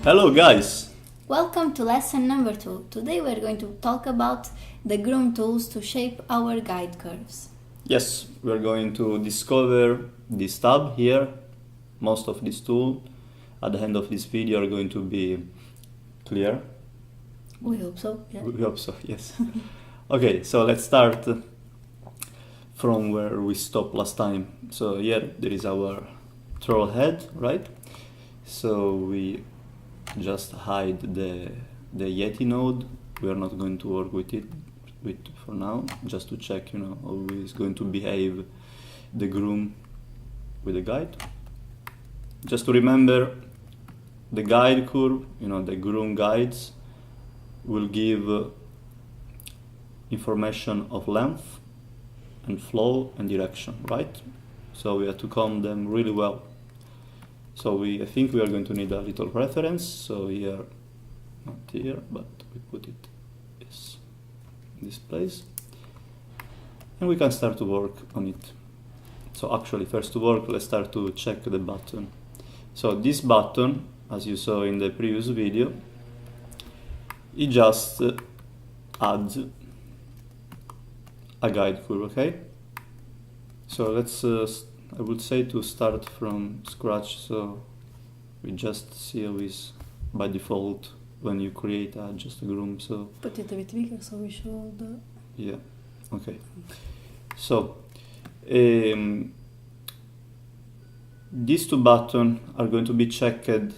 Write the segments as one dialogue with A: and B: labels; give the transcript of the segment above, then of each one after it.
A: Hello guys!
B: Welcome to lesson number 2. Today we're going to talk about the Groom tools to shape our guide curves.
A: Yes, we're going to discover this tab here. Most of this tool at the end of this video are going to be clear.
B: We hope so. Yeah.
A: We hope so, yes. Okay, so let's start from where we stopped last time. So here there is our troll head, right? So we just hide the Yeti node. We are not going to work with it for now, just to check, how is going to behave the groom with the guide. Just to remember, the guide curve, the groom guides will give information of length and flow and direction, right? So we have to comb them really well. So I think we are going to need a little reference. So here, not here, but we put it in this place, and we can start to work on it. So actually, first to work, let's start to check the button. So this button, as you saw in the previous video, it just adds a guide curve, okay? So let's I would say to start from scratch, so we just see how is by default when you create just a groom. So
B: put it a bit bigger so we show the...
A: Yeah, okay. So these two buttons are going to be checked, I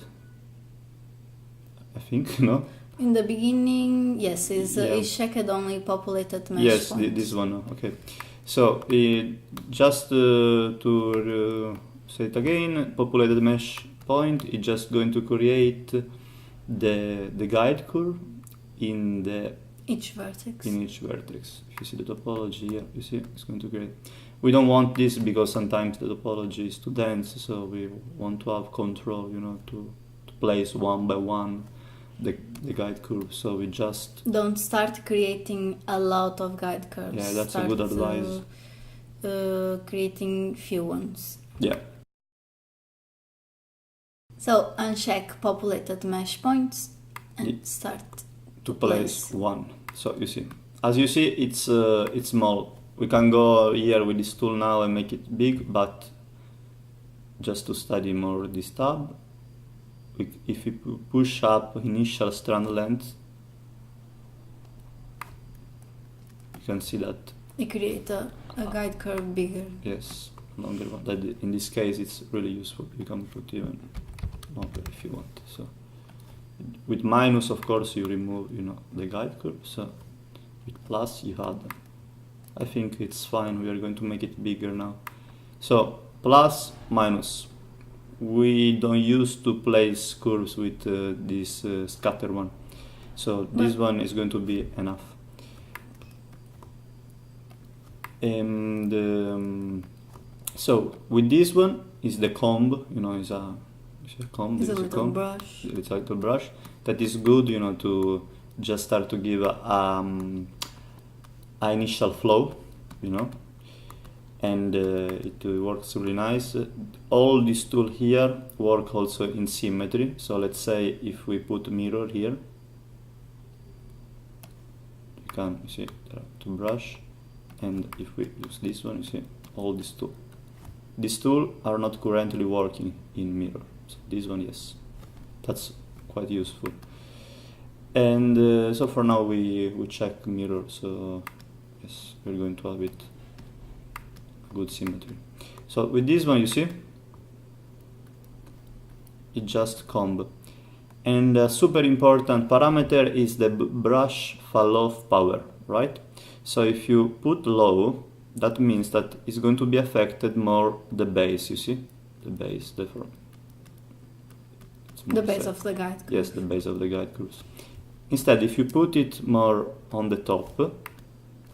A: think, no?
B: In the beginning, yes, it's checked only populated mesh
A: yes,
B: points.
A: This one, okay. So just to say it again, populated mesh point is just going to create the guide curve in
B: each vertex.
A: If you see the topology here, you see it's going to create. We don't want this because sometimes the topology is too dense, so we want to have control, to place one by one the guide curve. So we just
B: don't start creating a lot of guide curves.
A: Yeah, that's a good advice.
B: Creating few ones.
A: Yeah. So
B: uncheck populated mesh points and start
A: to place one. So you see, as you see, it's small. We can go here with this tool now and make it big, but just to study more this tab, if we push up initial strand length, you can see that
B: it creates a guide curve bigger.
A: Yes, longer one. That in this case it's really useful. You can put even longer if you want. So with minus, of course, you remove the guide curve. So with plus you add. I think it's fine. We are going to make it bigger now. So plus, minus. We don't use to place curves with this scatter one. So this one is going to be enough. And so with this one is the comb, is a comb.
B: It's a little brush.
A: It's a little brush that is good, to just start to give an initial flow, and it works really nice. All these tools here work also in symmetry. So let's say if we put mirror here, you see there are two brush, and if we use this one, you see all these two. These tools are not currently working in mirror. So this one, yes, that's quite useful. And so for now we check mirror. So yes, we're going to have it good symmetry. So with this one, you see, it just comb. And a super important parameter is the brush fall off power, right? So if you put low, that means that it's going to be affected more the base, you see? The base, therefore.
B: The base of the guide curve.
A: Yes, the base of the guide curves. Instead, if you put it more on the top,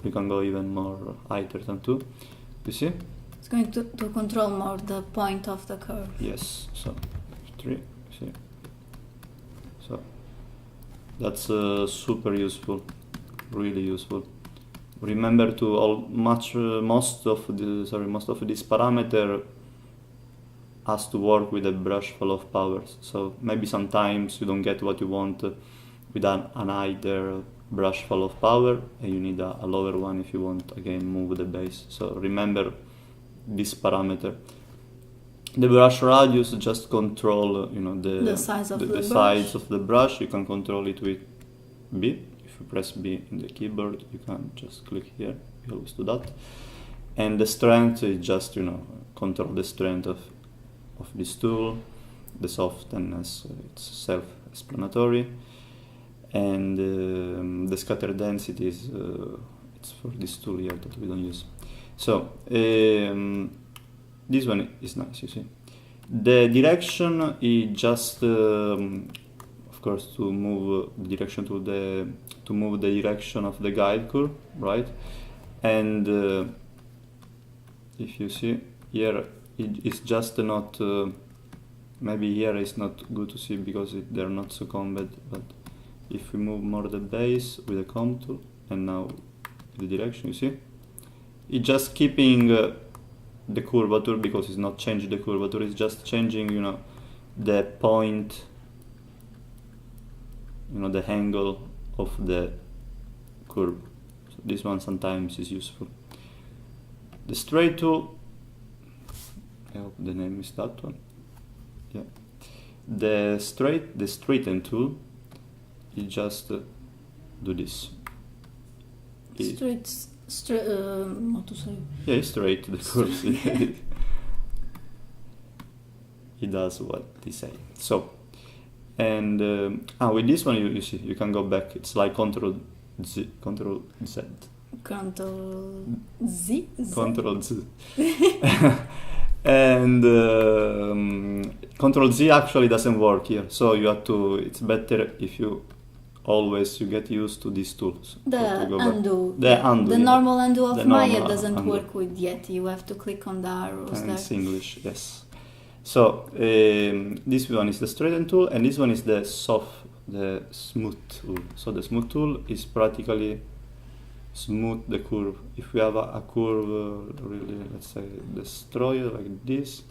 A: you can go even more higher than 2. You see?
B: It's going to control more the point of the curve.
A: Yes, so 3, see? So that's super useful, really useful. Remember to most of these parameters has to work with a brush full of powers. So maybe sometimes you don't get what you want with an either brush full of power, and you need a lower one if you want again move the base. So remember this parameter. The brush radius just control the size of the size of the brush. You can control it with B. If you press B in the keyboard, you can just click here. We always do that. And the strength is just control the strength of this tool. The softness, it's self-explanatory. And the scatter density is it's for this tool here that we don't use. So this one is nice, you see. The direction is just of course to move the direction to move the direction of the guide curve, right? And if you see here, it's just not maybe here it's not good to see because they're not so combed, but if we move more the base with the comb tool and now the direction, you see, it's just keeping the curvature because it's not changing the curvature, it's just changing the point, the angle of the curve. So this one sometimes is useful. The straight tool, I hope the name is that one. Yeah. The straighten tool, you just do this.
B: What to say?
A: Yeah, straight the curves. He does what he say. So, and with this one you see you can go back. It's like Control Z.
B: Control Z.
A: Control Z. And Control Z actually doesn't work here. So you have to. It's better if you get used to these tools.
B: The undo.
A: The
B: normal undo of Maya doesn't work with Yeti. You have to click on the arrows there.
A: It's English, yes. So this one is the straighten tool, and this one is the smooth tool. So the smooth tool is practically smooth the curve. If we have a curve really, let's say, destroyed like this,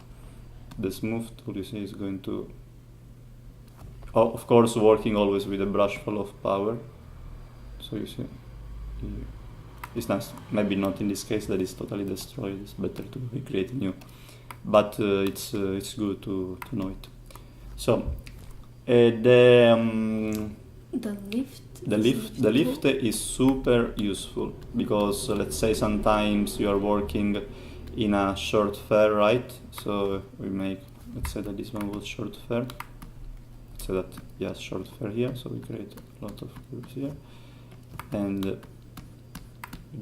A: the smooth tool, you see, is going to, of course, working always with a brush full of power. So you see, it's nice. Maybe not in this case that is totally destroyed. It's better to recreate new, but it's good to know it. So the lift is super useful because let's say sometimes you are working in a short fair, right? So we make, let's say that this one was short fair. So that, yes, short fair here. So we create a lot of curves here, and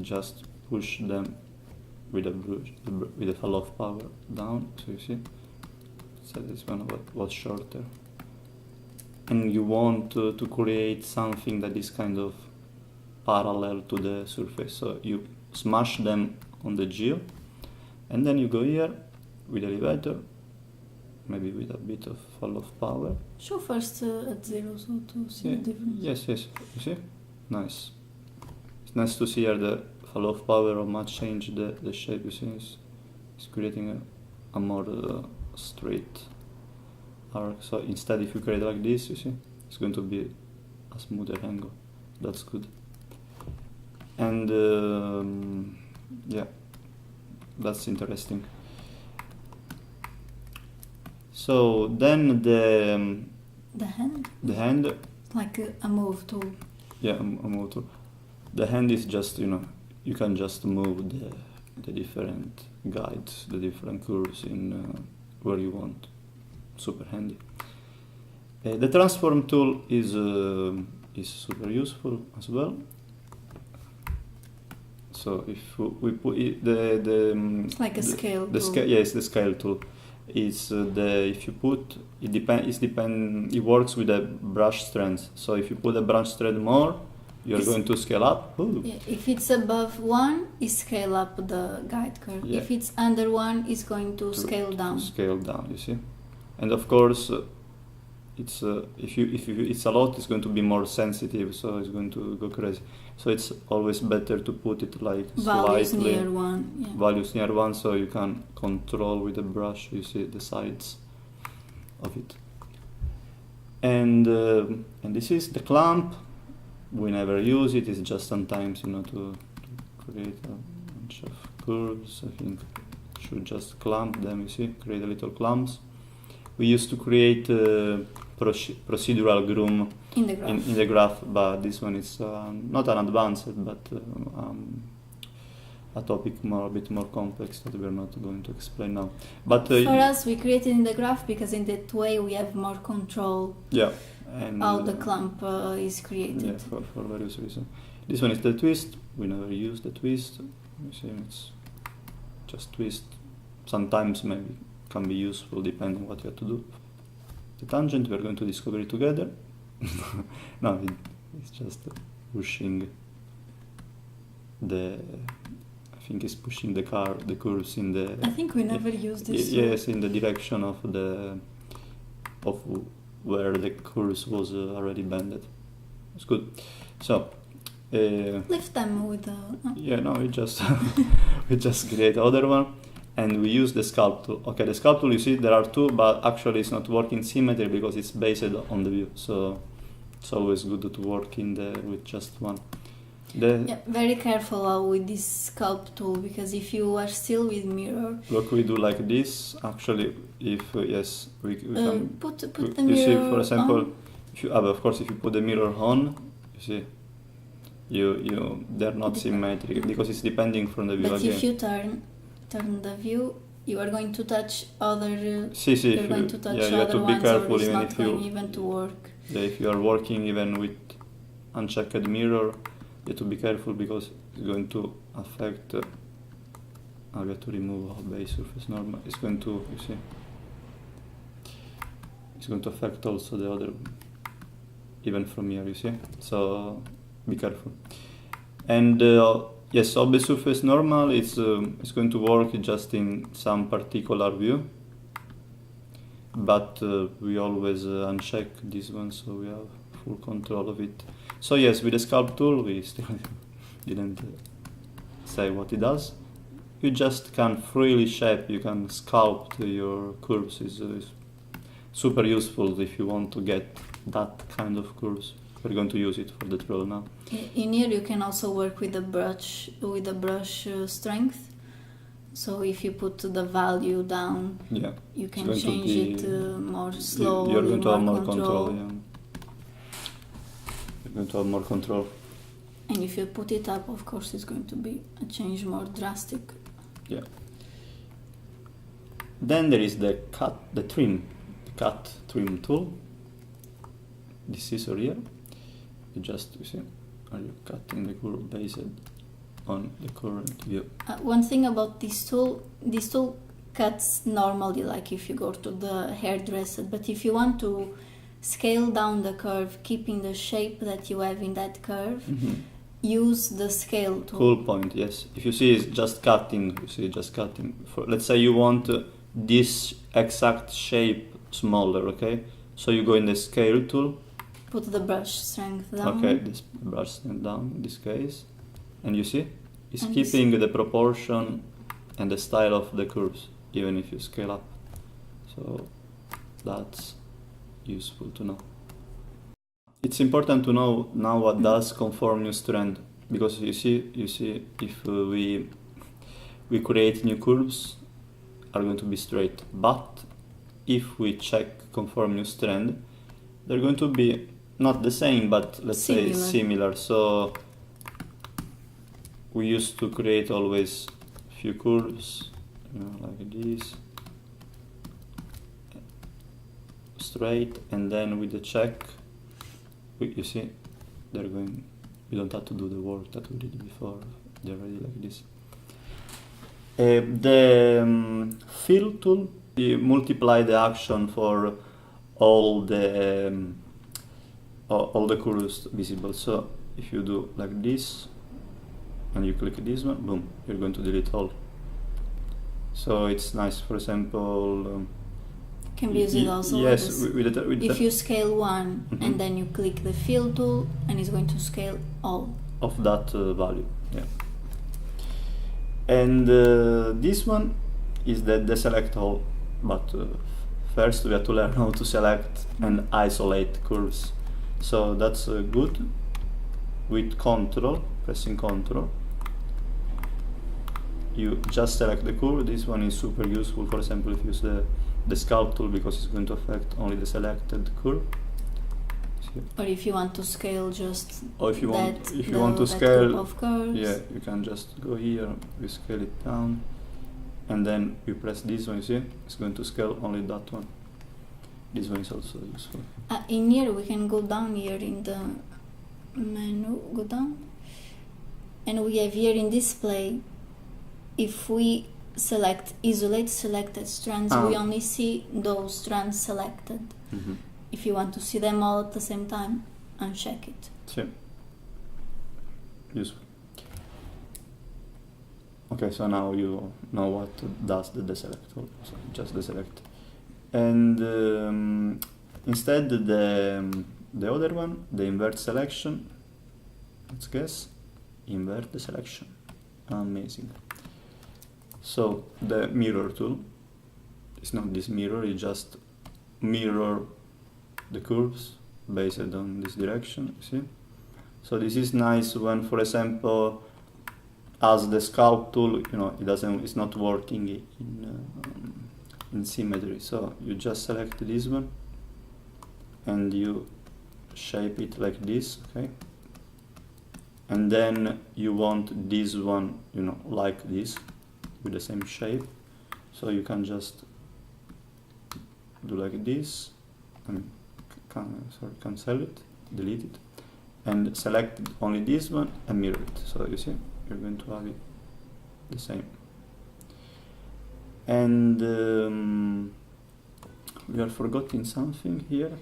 A: just push them with a brush, with a fall of power down. So you see, so this one was shorter. And you want to create something that is kind of parallel to the surface. So you smash them on the geo, and then you go here with elevator, maybe with a bit of fall of power.
B: Show first at 0 so to see the difference.
A: Yes, you see? Nice. It's nice to see here the fall of power how much change the shape, you see. It's creating a more straight arc. So instead, if you create like this, you see, it's going to be a smoother angle. That's good. And yeah, that's interesting. So then
B: the
A: hand,
B: like a move tool.
A: Yeah, a move tool. The hand is just, you can just move the different guides, the different curves in where you want. Super handy. The transform tool is super useful as well. So if we put it,
B: it's like a scale tool.
A: Yes, the scale tool. It's if you put it works with the brush strength. So if you put a brush strength more, you're going to scale up.
B: Yeah, if it's above 1, it scale up the guide curve. Yeah. If it's under 1, it's going to scale down.
A: Scale down, you see. And of course, it's if it's a lot, it's going to be more sensitive, so it's going to go crazy. So it's always better to put it like
B: Values
A: slightly
B: near one. Yeah.
A: values near one, so you can control with the brush. You see the sides of it. And this is the clamp. We never use it. It's just sometimes, you know, to create a bunch of curves. I think should just clamp them. You see, create a little clamps. We used to create procedural groom
B: In the graph.
A: in the graph, but this one is not an advanced, but a topic a bit more complex that we're not going to explain now. But
B: for us, we created in the graph because in that way we have more control.
A: Yeah, and
B: how the clamp is created.
A: Yeah, for various reasons. This one is the twist. We never use the twist. You see, it's just twist. Sometimes maybe can be useful depending on what you have to do. The tangent, we're going to discover it together. No, it's just pushing the. I think it's pushing the curves in the.
B: I think we never used this.
A: Yes, in the direction of where the curves was already bended. It's good. So.
B: Lift them with the.
A: Yeah, no, we just create other one. And we use the Sculpt Tool. Okay, the Sculpt Tool, you see, there are two, but actually it's not working symmetry because it's based on the view. So it's always good to work with just one.
B: Yeah, very careful with this Sculpt Tool, because if you are still with mirror.
A: Look, we do like this. Actually, if yes, we can
B: put the mirror.
A: You see, for example,
B: on.
A: if you of course, if you put the mirror on, you see, they're not symmetric because it's depending from the view
B: but
A: again.
B: If you turn the view, you are going to touch other.
A: You're
B: going to touch
A: you have to be
B: ones,
A: careful
B: or it's
A: even
B: not
A: if you
B: going even to work.
A: Yeah, if you are working even with unchecked mirror, you have to be careful because it's going to affect. I have to remove a base surface normal. It's going to, you see, it's going to affect also the other, even from here, you see. So be careful. And yes, so base surface normal. It's going to work just in some particular view, but we always uncheck this one, so we have full control of it. So yes, with the Sculpt Tool, we still didn't say what it does. You just can freely shape. You can sculpt your curves. Is super useful if you want to get that kind of curves. We're going to use it for the troll now.
B: In here, you can also work with the brush strength. So if you put the value down,
A: yeah,
B: you can change it more slowly.
A: You're going to have more control. Yeah. You're going to have more control.
B: And if you put it up, of course, it's going to be a change more drastic.
A: Yeah. Then there is the trim tool. This scissor here. You see, are you cutting the curve based on the current view?
B: One thing about this tool cuts normally, like if you go to the hairdresser, but if you want to scale down the curve, keeping the shape that you have in that curve, use the scale tool.
A: Cool point, yes. If you see it's just cutting, let's say you want this exact shape smaller, okay? So you go in the scale tool.
B: Put the brush strength down.
A: Okay, this brush strength down in this case. And you see? It's keeping the proportion and the style of the curves, even if you scale up. So that's useful to know. It's important to know now what does conform new strand, because you see if we create new curves are going to be straight, but if we check conform new strand, they're going to be not the same, but let's say similar. So we used to create always a few curves, like this, straight, and then with the check, you see, they're going. You don't have to do the work that we did before. They're already like this. The fill tool, you multiply the action for all the curves visible. So if you do like this and you click this one, boom, you're going to delete all. So it's nice. For example,
B: Can be used also.
A: Yes,
B: if you scale one and then you click the fill tool, and it's going to scale all
A: of that value. Yeah. And this one is the deselect all, but first we have to learn how to select and isolate curves. So that's good. With Control, pressing Control, you just select the curve. This one is super useful, for example, if you use the Sculpt Tool, because it's going to affect only the selected curve.
B: Or if you want to scale just
A: or if you want to scale of curves, yeah, you can just go here, you scale it down, and then you press this one. You see, it's going to scale only that one. This one is also useful.
B: In here we can go down here in the menu, go down, and we have here in display, if we select isolate selected strands, we only see those strands selected. If you want to see them all at the same time, uncheck it.
A: Yeah. Useful. Okay, so now you know what does the deselect, so just deselect. And instead the other one, the invert selection, let's guess, invert the selection. Amazing. So the mirror tool, it's not this mirror, you just mirror the curves based on this direction, you see? So this is nice when, for example, as the Sculpt tool, you know, it's not working in symmetry. So you just select this one and you shape it like this, okay? And then you want this one, you know, like this, with the same shape. So you can just do like this, and cancel it, delete it, and select only this one and mirror it. So you see, you're going to have it the same. And we are forgetting something here.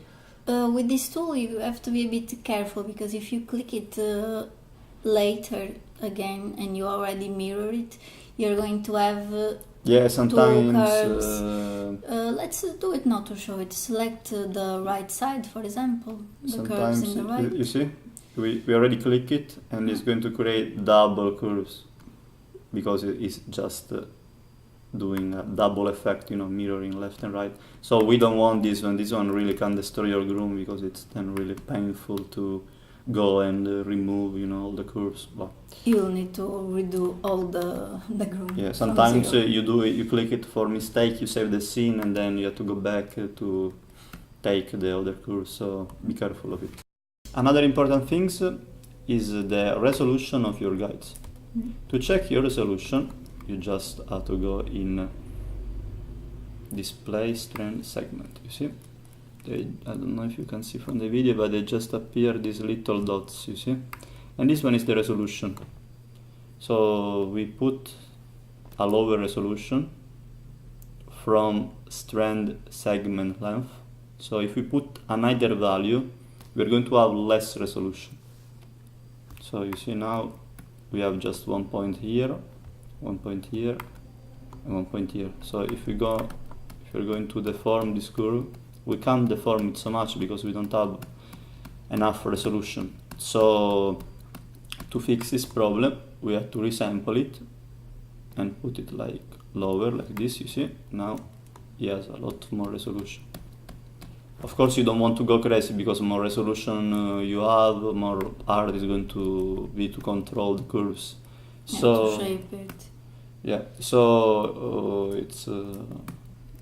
B: With this tool you have to be a bit careful, because if you click it later again and you already mirror it, you're going to have
A: yeah, sometimes
B: two curves. Let's do it not to show it. Select the right side, for example. The curves in the right.
A: You see, we already click it and it's going to create double curves, because it's just doing a double effect, you know, mirroring left and right. So we don't want this one. This one really can destroy your Groom, because it's then really painful to go and remove, you know, all the curves. But
B: you'll need to redo all the Groom.
A: Yeah, sometimes you click it for mistake, you save the scene, and then you have to go back to take the other curves. So be careful of it. Another important thing is the resolution of your guides. To check your resolution, you just have to go in display strand segment. You see, I don't know if you can see from the video, but they just appear these little dots, you see, and this one is the resolution. So we put a lower resolution from strand segment length. So if we put an higher value, we're going to have less resolution. So you see, now we have just 1 point here, 1 point here, and 1 point here. So if you're going to deform this curve, we can't deform it so much because we don't have enough resolution. So to fix this problem, we have to resample it and put it like lower, like this. You see, now it has a lot more resolution. Of course, you don't want to go crazy, because more resolution you have, more hard is going to be to control the curves.
B: So to shape it.
A: Yeah, so it's a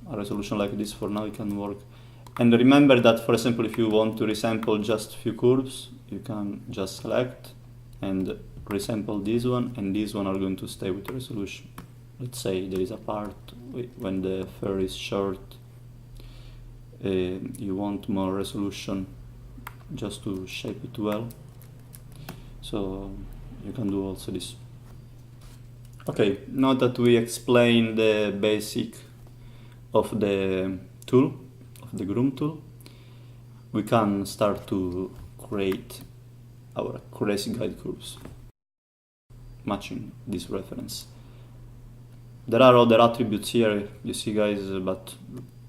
A: resolution like this for now, it can work. And remember that, for example, if you want to resample just few curves, you can just select and resample this one, and this one are going to stay with the resolution. Let's say there is a part when the fur is short, you want more resolution just to shape it well, so you can do also this. Okay, now that we explained the basic of the tool, of the Groom tool, we can start to create our crazy guide curves matching this reference. There are other attributes here, you see guys, but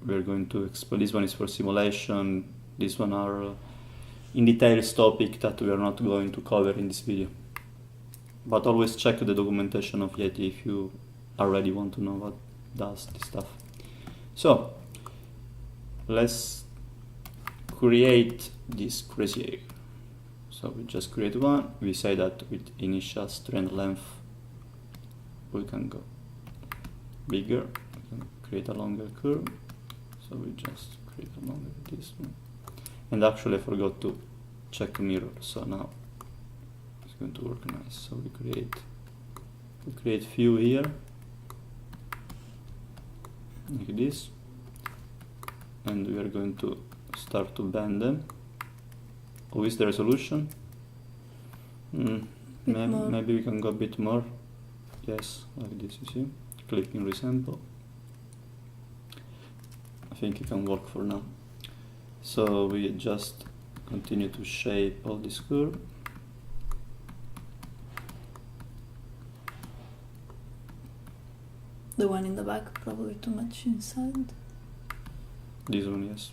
A: we're going to explain. This one is for simulation. This one are in details topic that we are not going to cover in this video. But always check the documentation of Yeti if you already want to know what does this stuff. So let's create this crazy hair. So we just create one. We say that with initial strand length we can go bigger. We can create a longer curve. So we just create a longer this one. And actually I forgot to check mirror. So now it's going to work nice. So we create few here like this, and we are going to start to bend them. How is the resolution? Maybe we can go a bit more. Yes, like this, you see. Clicking resample. I think it can work for now. So we just continue to shape all this curve.
B: The one in the back probably too much inside.
A: This one, yes.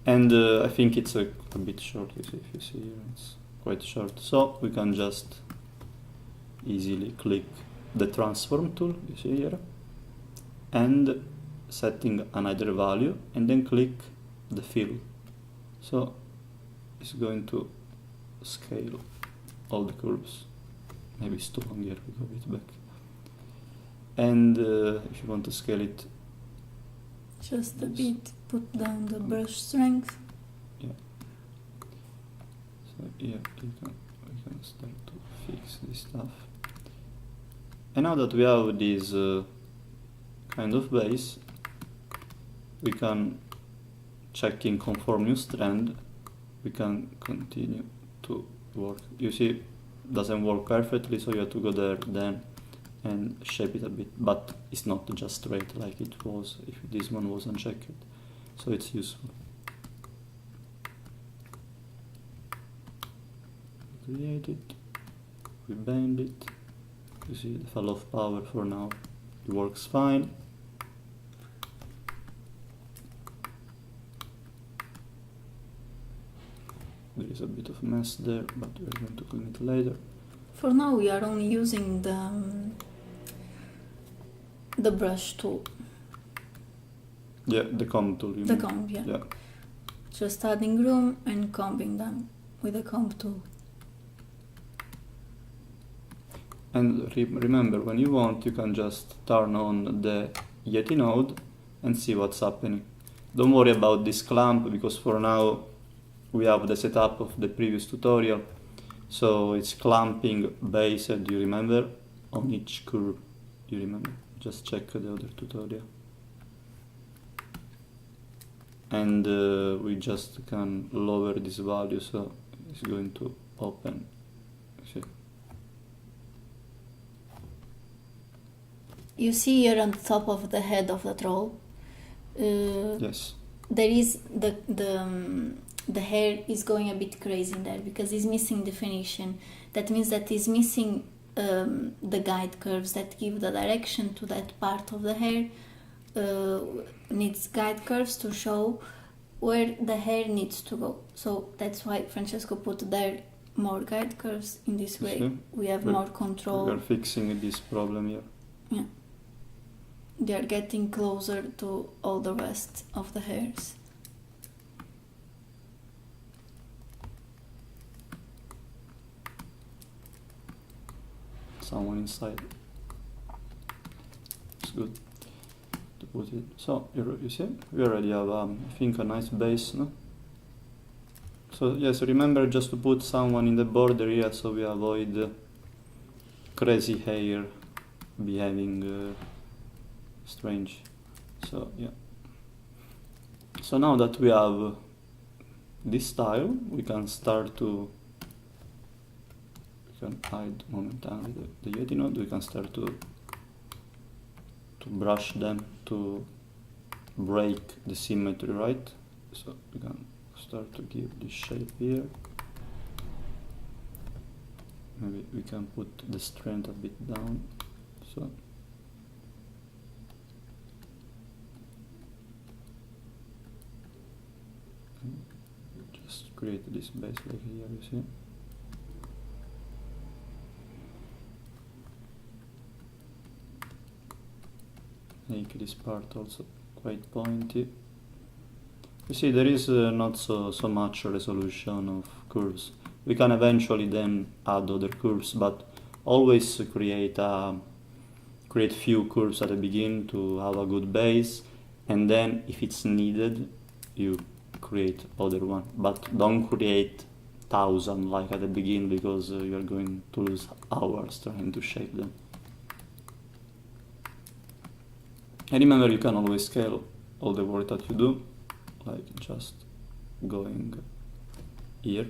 A: And I think it's a bit short, you see, if you see here, it's quite short. So we can just easily click the transform tool, you see here, and setting another value, and then click the fill. So it's going to scale all the curves. Maybe it's too long here, we go a bit back. And if you want to scale it
B: just a bit, put down the brush strength.
A: Yeah. So here we can start to fix this stuff. And now that we have this kind of base, we can check in conform new strand. We can continue to work. You see, doesn't work perfectly, so you have to go there then and shape it a bit, but it's not just straight like it was if this one was unchecked, so it's useful. Create it, we bend it, you see the fall of power for now, it works fine. There is a bit of mess there, but we're going to clean it later.
B: For now we are only using the brush tool.
A: Yeah, the comb tool.
B: The comb, yeah. Just adding groom and combing them with the comb tool.
A: And remember, when you want, you can just turn on the Yeti node and see what's happening. Don't worry about this clamp, because for now we have the setup of the previous tutorial. So it's clamping based, you remember, on each curve. You remember? Just check the other tutorial. And we just can lower this value, so it's going to open. See?
B: You see here on the top of the head of the troll.
A: Yes.
B: There is the hair is going a bit crazy in there because it's missing definition. That means that it's missing the guide curves that give the direction to that part of the hair. Needs guide curves to show where the hair needs to go. So that's why Francesco put there more guide curves. In this way we have more control.
A: We are fixing this problem here.
B: Yeah. They are getting closer to all the rest of the hairs.
A: Someone inside. It's good to put it. So you see, we already have I think a nice base, no? So yes, remember just to put someone in the border here, so we avoid crazy hair behaving strange. So yeah. So now that we have this style, we can start to hide momentarily the Yeti node. We can start to brush them to break the symmetry, right? So we can start to give this shape here. Maybe we can put the strength a bit down. So create this base like here, you see. Make this part also quite pointy. You see, there is not so much resolution of curves. We can eventually then add other curves, but always create few curves at the beginning to have a good base, and then if it's needed, you create other one. But don't create 1,000 like at the beginning, because you are going to lose hours trying to shape them. And remember, you can always scale all the work that you do, like just going here.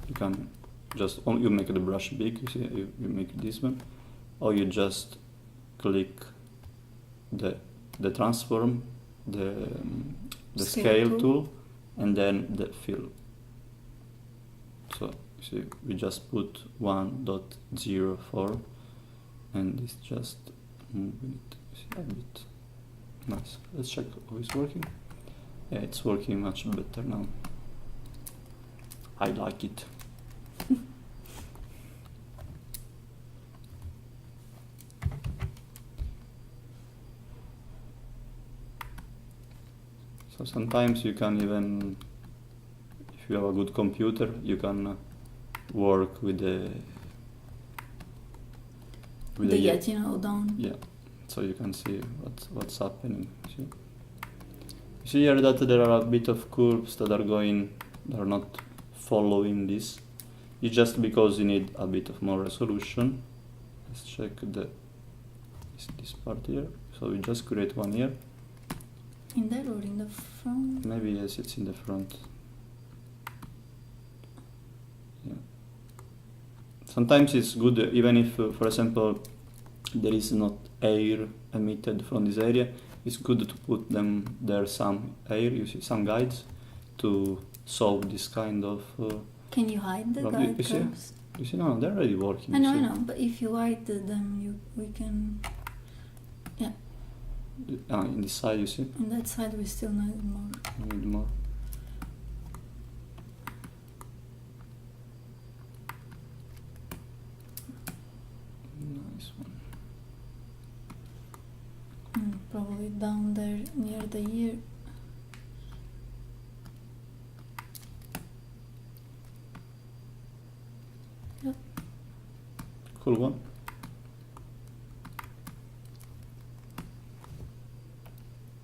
A: You can just, you make the brush big, you see, you make this one, or you just click the transform, the scale tool, and then the fill. So you see, we just put 1.04, and it's just moving it a bit. Nice. Let's check how it's working. Yeah, it's working much better now. I like it. So sometimes you can even, if you have a good computer, you can work with the
B: Yeti node down.
A: Yeah, so you can see what's happening. See? You see here that there are a bit of curves that are not following this. It's just because you need a bit of more resolution. Let's check this part here. So we just create one here.
B: In there or in the front?
A: Maybe yes, it's in the front. Yeah. Sometimes it's good, even if, for example, there is not air emitted from this area, it's good to put them there some air, you see, some guides to solve this kind of...
B: Can you hide the guide curves?
A: You see, no, they're already working.
B: I know, but if you hide them, we can... Yeah.
A: In this side, you see?
B: On that side we still need more.
A: Need more. Nice one.
B: Probably down there near the ear. Yep.
A: Cool one.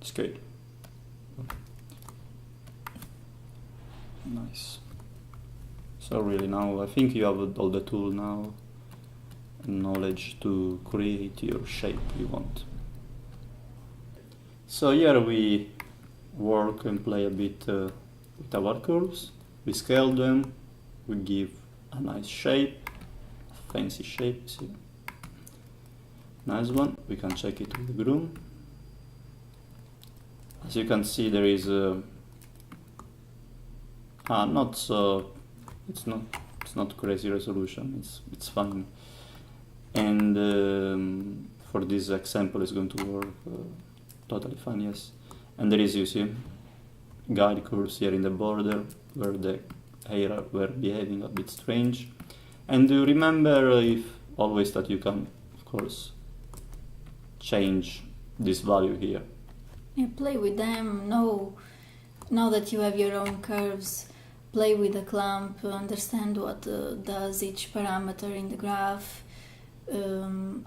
A: It's great. Nice. So really now I think you have all the tool now and knowledge to create your shape you want. So here we work and play a bit with our curves. We scale them, we give a nice shape, a fancy shape, see? Nice one. We can check it with the Groom. As you can see, there is not so, it's not crazy resolution, it's fine, and for this example it's going to work totally fine, yes. And there is, you see, guide curves here in the border where the hair were behaving a bit strange. And do remember always that you can, of course, change this value here.
B: Yeah, play with them. Now that you have your own curves, play with the clamp, understand what does each parameter in the graph,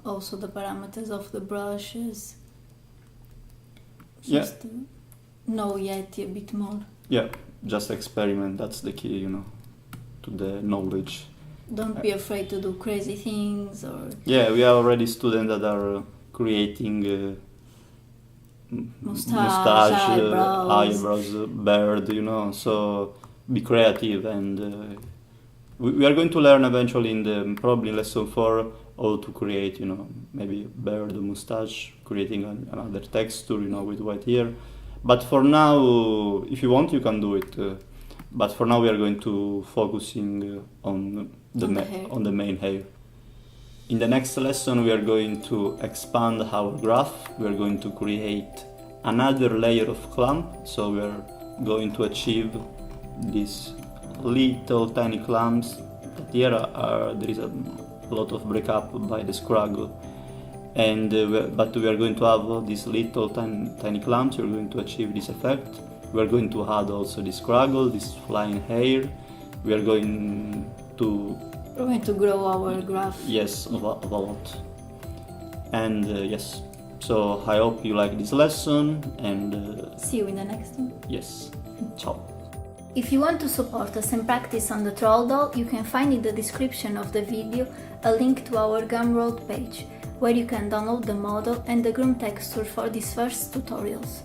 B: also the parameters of the brushes. Just know Yeti a bit more.
A: Yeah, just experiment, that's the key, to the knowledge.
B: Don't be afraid to do crazy things or...
A: Yeah, we have already students that are creating mustache, eyebrows, beard, so be creative, and we are going to learn eventually in the probably lesson 4 how to create, maybe beard, mustache, creating another texture, with white hair. But for now, if you want, you can do it. But for now, we are going to focusing on the main hair. In the next lesson, we are going to expand our graph. We are going to create another layer of clamp. So we are going to achieve these little tiny clamps that here there is a lot of breakup by the scraggle, and but we are going to have these little tiny clamps. We're going to achieve this effect. We are going to add also this scraggle, this flying hair. We are going to
B: grow our graph.
A: Yes, of a lot. And yes, so I hope you like this lesson, and
B: see you in the next one.
A: Yes, ciao.
B: If you want to support us and practice on the troll doll, you can find in the description of the video a link to our Gumroad page, where you can download the model and the Groom texture for these first tutorials.